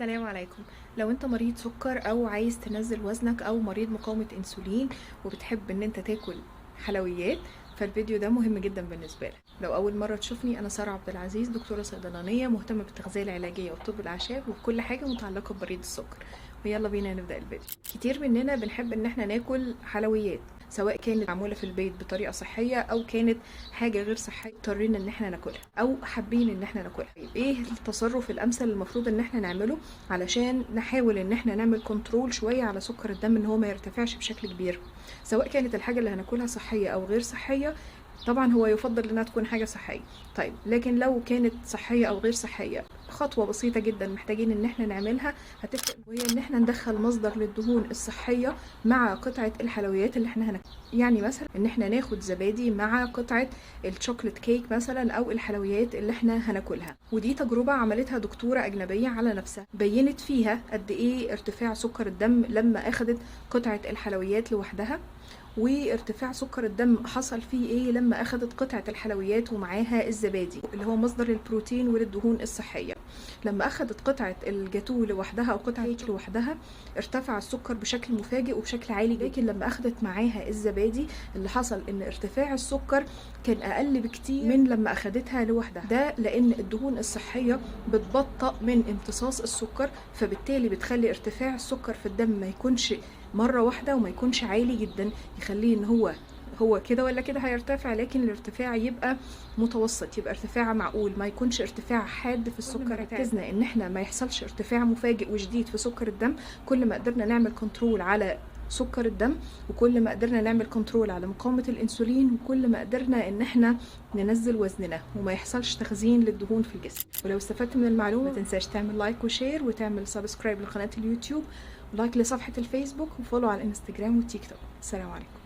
السلام عليكم. لو انت مريض سكر او عايز تنزل وزنك او مريض مقاومة انسولين وبتحب ان انت تاكل حلويات، فالفيديو ده مهم جدا بالنسبة لك. لو اول مرة تشوفني، انا سارة عبد العزيز، دكتورة صيدلانية مهتمة بالتغذية العلاجية وطب الاعشاب وبكل حاجة متعلقة بمريض السكر. ويلا بينا نبدأ الفيديو. كتير مننا بنحب ان احنا ناكل حلويات، سواء كانت معمولة في البيت بطريقة صحية او كانت حاجة غير صحية اضطرينا ان احنا ناكلها او حابين ان احنا ناكلها. ايه التصرف الامثل المفروض ان احنا نعمله علشان نحاول ان احنا نعمل كنترول شوية على سكر الدم ان هو ما يرتفعش بشكل كبير، سواء كانت الحاجة اللي هناكلها صحية او غير صحية؟ طبعا هو يفضل انها تكون حاجة صحية. طيب لكن لو كانت صحية او غير صحية، خطوة بسيطة جدا محتاجين ان احنا نعملها هتفرق، وهي ان احنا ندخل مصدر للدهون الصحية مع قطعة الحلويات اللي احنا هناكلها. يعني مثلا ان احنا ناخد زبادي مع قطعة الشوكليت كيك مثلا او الحلويات اللي احنا هناكلها. ودي تجربة عملتها دكتورة اجنبية على نفسها، بينت فيها قد ايه ارتفاع سكر الدم لما اخدت قطعة الحلويات لوحدها، وارتفاع سكر الدم حصل فيه ايه لما اخدت قطعة الحلويات ومعاها الزبادي اللي هو مصدر البروتين وللدهون الصحية. لما اخدت قطعة الجاتو لوحدها او قطعة الكيك لوحدها ارتفع السكر بشكل مفاجئ وبشكل عالي، لكن لما اخدت معاها الزبادي اللي حصل ان ارتفاع السكر كان اقل بكتير من لما اخدتها لوحدها. ده لان الدهون الصحية بتبطئ من امتصاص السكر، فبالتالي بتخلي ارتفاع السكر في الدم ما يكونش مرة واحدة وما يكونش عالي جدا، يخليه ان هو كده ولا كده هيرتفع، لكن الارتفاع يبقى متوسط، يبقى ارتفاع معقول، ما يكونش ارتفاع حاد في السكر. ركزنا ان احنا ما يحصلش ارتفاع مفاجئ وشديد في سكر الدم، كل ما قدرنا نعمل كنترول على سكر الدم وكل ما قدرنا نعمل كنترول على مقاومة الانسولين وكل ما قدرنا ان احنا ننزل وزننا وما يحصلش تخزين للدهون في الجسم. ولو استفدت من المعلومة ما تنساش تعمل لايك وشير وتعمل سبسكرايب لقناة اليوتيوب ولايك لصفحة الفيسبوك وفولو على الانستجرام والتيك توك. السلام عليكم.